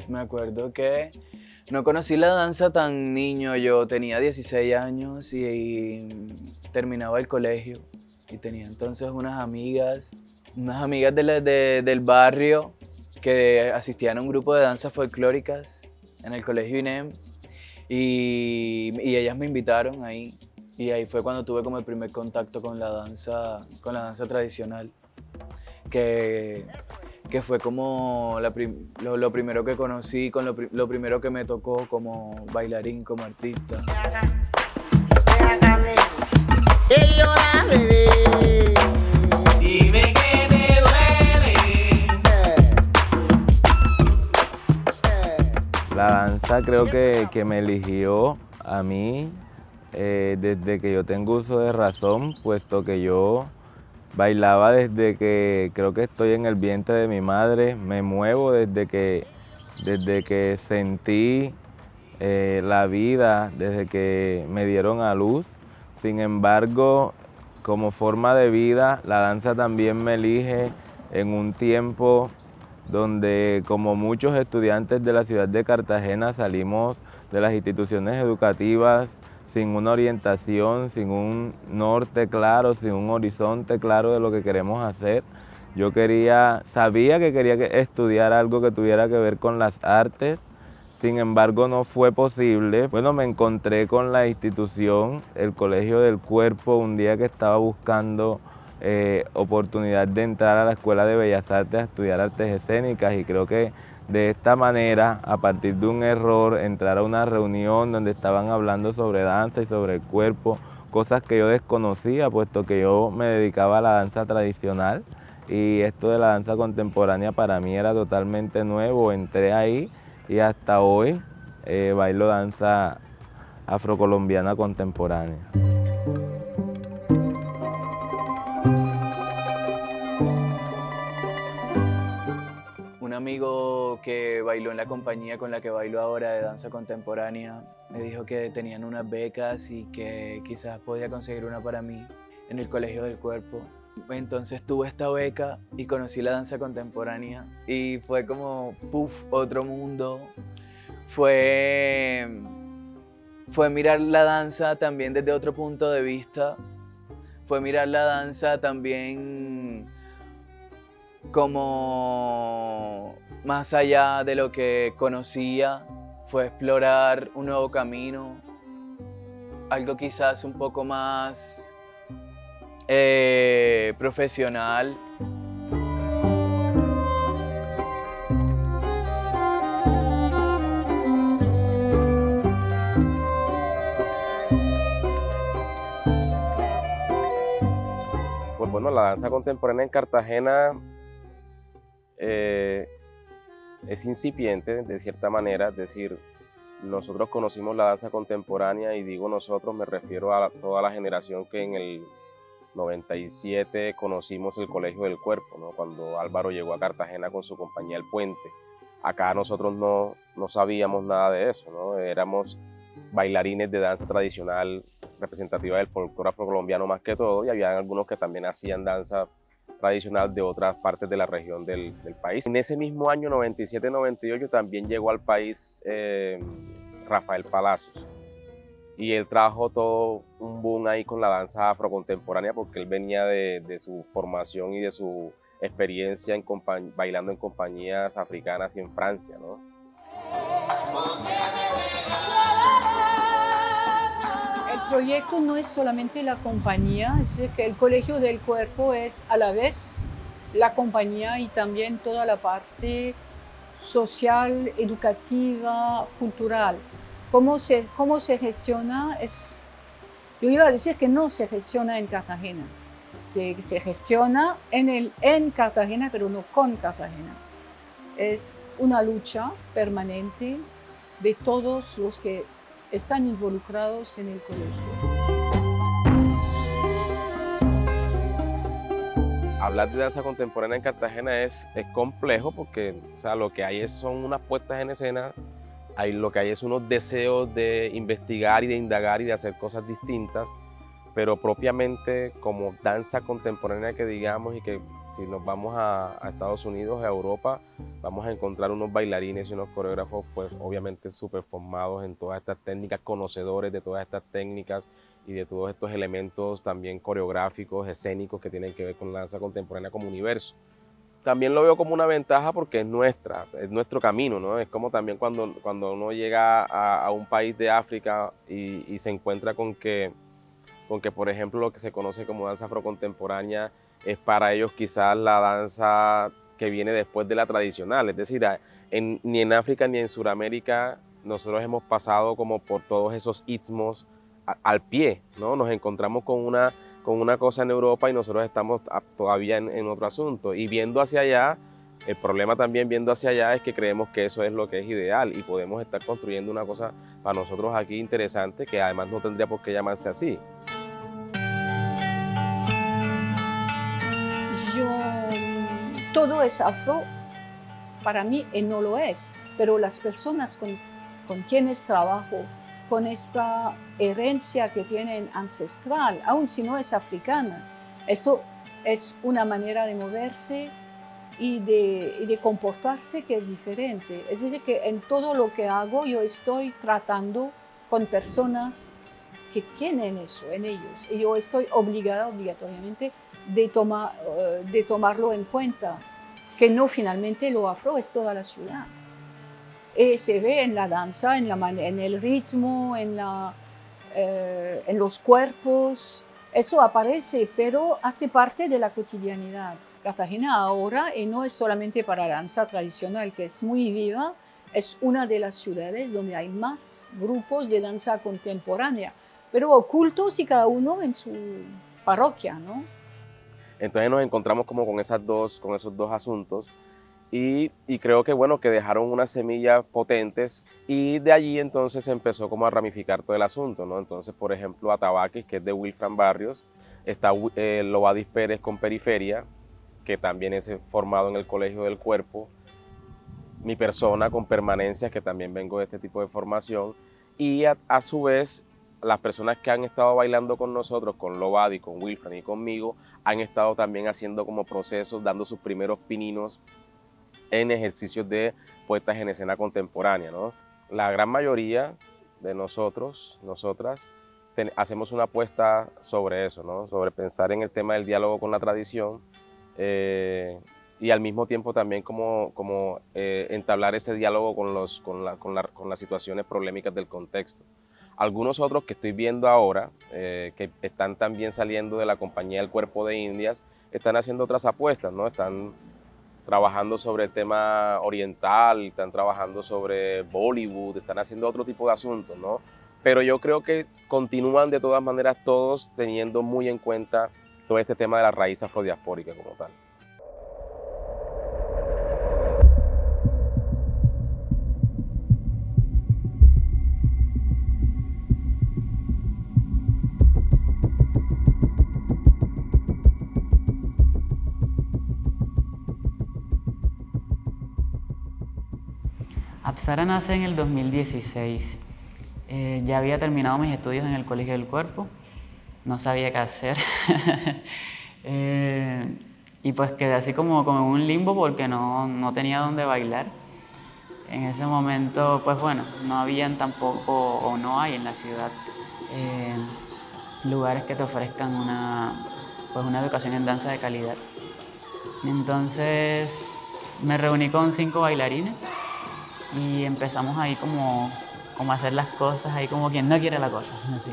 Me acuerdo que no conocí la danza tan niño, yo tenía 16 años y terminaba el colegio y tenía entonces unas amigas del barrio que asistían a un grupo de danzas folclóricas en el colegio INEM y ellas me invitaron ahí y ahí fue cuando tuve como el primer contacto con la danza tradicional, que que fue como lo primero que conocí, lo primero que me tocó como bailarín, como artista. Llora, bebé. Dime que te duele. La danza creo que me eligió a mí desde que yo tengo uso de razón, puesto que yo bailaba desde que creo que estoy en el vientre de mi madre, me muevo desde que sentí la vida, desde que me dieron a luz. Sin embargo, como forma de vida, la danza también me elige en un tiempo donde, como muchos estudiantes de la ciudad de Cartagena, salimos de las instituciones educativas sin una orientación, sin un norte claro, sin un horizonte claro de lo que queremos hacer. Yo sabía que quería estudiar algo que tuviera que ver con las artes. Sin embargo, no fue posible. Bueno, me encontré con la institución, el Colegio del Cuerpo, un día que estaba buscando oportunidad de entrar a la Escuela de Bellas Artes a estudiar artes escénicas, y creo que de esta manera, a partir de un error, entrar a una reunión donde estaban hablando sobre danza y sobre el cuerpo, cosas que yo desconocía, puesto que yo me dedicaba a la danza tradicional y esto de la danza contemporánea para mí era totalmente nuevo. Entré ahí y hasta hoy bailo danza afrocolombiana contemporánea. Un amigo que bailó en la compañía con la que bailo ahora de danza contemporánea me dijo que tenían unas becas y que quizás podía conseguir una para mí en el Colegio del Cuerpo. Entonces tuve esta beca y conocí la danza contemporánea y fue como, puff, otro mundo. Fue, fue mirar la danza también desde otro punto de vista. Fue mirar la danza también como más allá de lo que conocía, fue explorar un nuevo camino, algo quizás un poco más profesional. Pues bueno, la danza contemporánea en Cartagena es incipiente de cierta manera, es decir, nosotros conocimos la danza contemporánea, y digo nosotros, me refiero a toda la generación que en el 97 conocimos el Colegio del Cuerpo, ¿no? Cuando Álvaro llegó a Cartagena con su compañía El Puente. Acá nosotros no sabíamos nada de eso, ¿no? Éramos bailarines de danza tradicional representativa del folclore afrocolombiano más que todo, y había algunos que también hacían danza tradicional de otras partes de la región del país. En ese mismo año 97-98 también llegó al país Rafael Palacios, y él trajo todo un boom ahí con la danza afrocontemporánea, porque él venía de su formación y de su experiencia bailando en compañías africanas y en Francia, ¿no? El proyecto no es solamente la compañía, es decir, que el Colegio del Cuerpo es a la vez la compañía y también toda la parte social, educativa, cultural. ¿Cómo se gestiona? Yo iba a decir que no se gestiona en Cartagena. Se gestiona en Cartagena, pero no con Cartagena. Es una lucha permanente de todos los que están involucrados en el colegio. Hablar de danza contemporánea en Cartagena es complejo, porque o sea, lo que hay son unas puestas en escena, lo que hay es unos deseos de investigar y de indagar y de hacer cosas distintas, pero propiamente como danza contemporánea que digamos y que si nos vamos a Estados Unidos, a Europa, vamos a encontrar unos bailarines y unos coreógrafos, pues obviamente súper formados en todas estas técnicas, conocedores de todas estas técnicas y de todos estos elementos también coreográficos, escénicos que tienen que ver con la danza contemporánea como universo. También lo veo como una ventaja porque es nuestro camino, ¿no? Es como también cuando uno llega a un país de África y se encuentra con que, por ejemplo, lo que se conoce como danza afrocontemporánea es para ellos quizás la danza que viene después de la tradicional. Es decir, ni en África ni en Sudamérica nosotros hemos pasado como por todos esos istmos al pie, ¿no? Nos encontramos con una cosa en Europa y nosotros estamos todavía en otro asunto. Y viendo hacia allá, el problema también viendo hacia allá es que creemos que eso es lo que es ideal y podemos estar construyendo una cosa para nosotros aquí interesante que además no tendría por qué llamarse así. Todo es afro para mí y no lo es, pero las personas con quienes trabajo, con esta herencia que tienen ancestral, aun si no es africana, eso es una manera de moverse y de comportarse que es diferente. Es decir, que en todo lo que hago yo estoy tratando con personas que tienen eso en ellos y yo estoy obligada obligatoriamente de tomarlo en cuenta, que no finalmente lo afro es toda la ciudad. Se ve en la danza, en el ritmo, en los cuerpos, eso aparece, pero hace parte de la cotidianidad. Cartagena ahora, y no es solamente para danza tradicional, que es muy viva, es una de las ciudades donde hay más grupos de danza contemporánea, pero ocultos y cada uno en su parroquia, ¿no? Entonces nos encontramos como con esos dos asuntos y creo que bueno, que dejaron unas semillas potentes y de allí entonces empezó como a ramificar todo el asunto, ¿no? Entonces, por ejemplo, Atabaquis, que es de Wilfran Barrios, está Lovadis Pérez con Periferia, que también es formado en el Colegio del Cuerpo, mi persona con Permanencias, que también vengo de este tipo de formación, y a su vez las personas que han estado bailando con nosotros, con Lovadi, con Wilfran y conmigo, han estado también haciendo como procesos, dando sus primeros pininos en ejercicios de puestas en escena contemporánea, ¿no? La gran mayoría de nosotras, hacemos una apuesta sobre eso, ¿no? Sobre pensar en el tema del diálogo con la tradición y al mismo tiempo también como entablar ese diálogo con las situaciones problemáticas del contexto. Algunos otros que estoy viendo ahora, que están también saliendo de la compañía del Cuerpo de Indias, están haciendo otras apuestas, ¿no? Están trabajando sobre el tema oriental, están trabajando sobre Bollywood, están haciendo otro tipo de asuntos, ¿no? Pero yo creo que continúan de todas maneras todos teniendo muy en cuenta todo este tema de la raíz afrodiaspórica como tal. Apsara nace en el 2016. Ya había terminado mis estudios en el Colegio del Cuerpo, no sabía qué hacer. Y pues quedé así como en un limbo porque no tenía dónde bailar. En ese momento, pues bueno, no habían tampoco, o no hay en la ciudad, lugares que te ofrezcan una educación en danza de calidad. Entonces me reuní con 5 bailarines y empezamos ahí como a hacer las cosas, ahí como quien no quiere la cosa, así.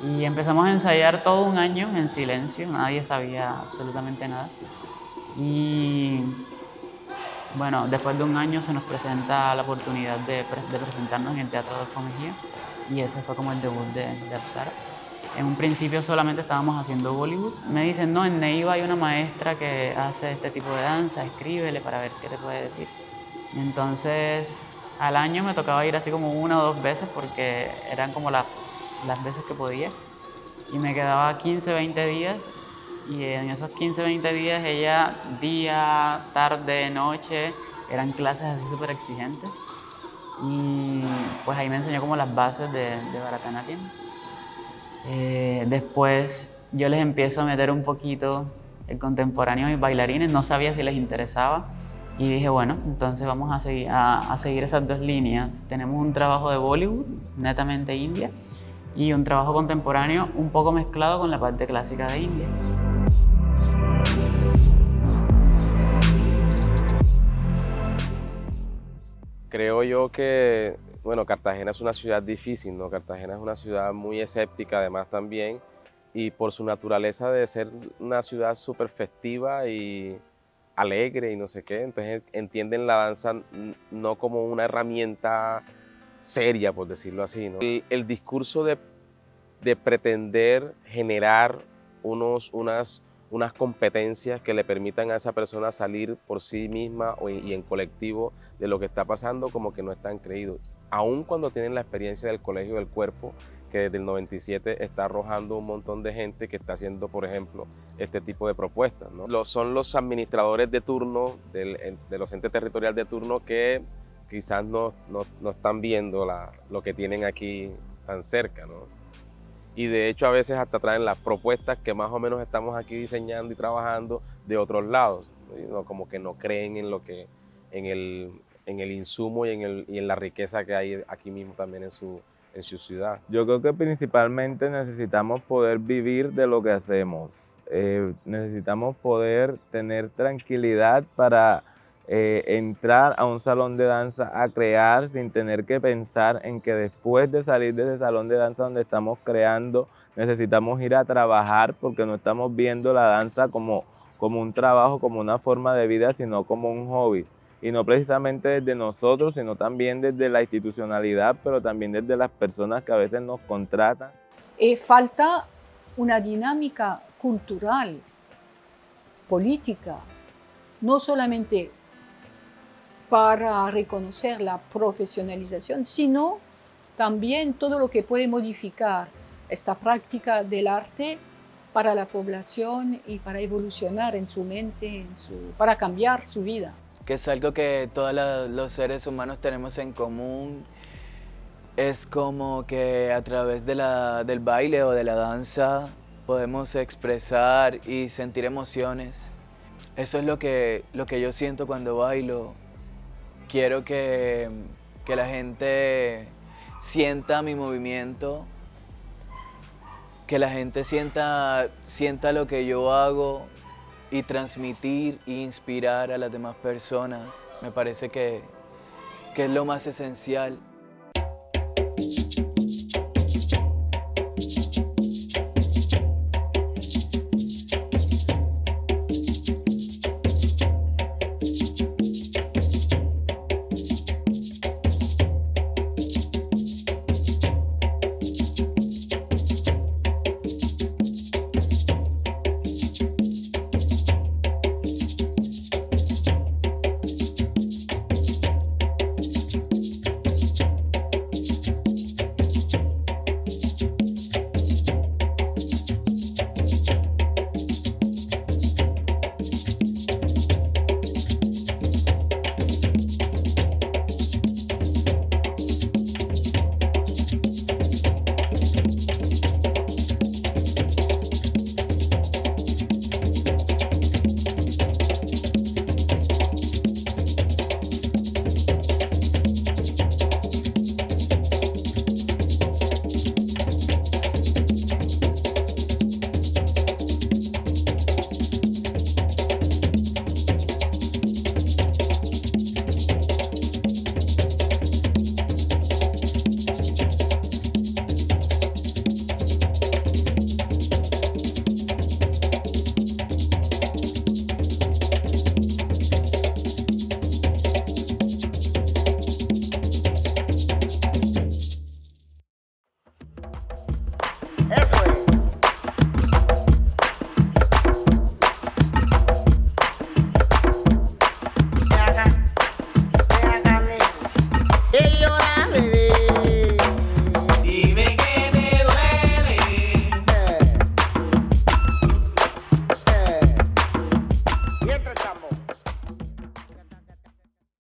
Y empezamos a ensayar todo un año en silencio, nadie sabía absolutamente nada. Y bueno, después de un año se nos presenta la oportunidad de presentarnos en el Teatro Adolfo Mejía y ese fue como el debut de Apsara. En un principio solamente estábamos haciendo Bollywood. Me dicen, no, en Neiva hay una maestra que hace este tipo de danza, escríbele para ver qué te puede decir. Entonces, al año me tocaba ir así como 1 o 2 veces porque eran como las veces que podía. Y me quedaba 15, 20 días y en esos 15, 20 días ella, día, tarde, noche, eran clases así súper exigentes. Y pues ahí me enseñó como las bases de Bharatanatyam. Después yo les empiezo a meter un poquito el contemporáneo y bailarines, no sabía si les interesaba y dije, bueno, entonces vamos a seguir esas dos líneas. Tenemos un trabajo de Bollywood, netamente India, y un trabajo contemporáneo un poco mezclado con la parte clásica de India. Creo yo que, bueno, Cartagena es una ciudad difícil, ¿no? Cartagena es una ciudad muy escéptica además también, y por su naturaleza de ser una ciudad súper festiva y alegre y no sé qué, entonces entienden la danza no como una herramienta seria, por decirlo así, ¿no? El discurso de pretender generar unas competencias que le permitan a esa persona salir por sí misma y en colectivo de lo que está pasando, como que no están creídos. Aun cuando tienen la experiencia del Colegio del Cuerpo, que desde el 97 está arrojando un montón de gente que está haciendo, por ejemplo, este tipo de propuestas, ¿no? Son los administradores de turno, de los entes territoriales de turno, que quizás no están viendo lo que tienen aquí tan cerca, ¿no? Y de hecho a veces hasta traen las propuestas que más o menos estamos aquí diseñando y trabajando de otros lados, ¿no? Como que no creen en el insumo y en la riqueza que hay aquí mismo también en su ciudad. Yo creo que principalmente necesitamos poder vivir de lo que hacemos. Necesitamos poder tener tranquilidad para entrar a un salón de danza a crear sin tener que pensar en que después de salir de ese salón de danza donde estamos creando, necesitamos ir a trabajar, porque no estamos viendo la danza como un trabajo, como una forma de vida, sino como un hobby. Y no precisamente desde nosotros, sino también desde la institucionalidad, pero también desde las personas que a veces nos contratan. Falta una dinámica cultural, política, no solamente para reconocer la profesionalización, sino también todo lo que puede modificar esta práctica del arte para la población y para evolucionar en su mente, para cambiar su vida. Que es algo que todos los seres humanos tenemos en común. Es como que a través del baile o de la danza podemos expresar y sentir emociones. Eso es lo que yo siento cuando bailo. Quiero que la gente sienta mi movimiento, que la gente sienta lo que yo hago, y transmitir e inspirar a las demás personas. Me parece que es lo más esencial.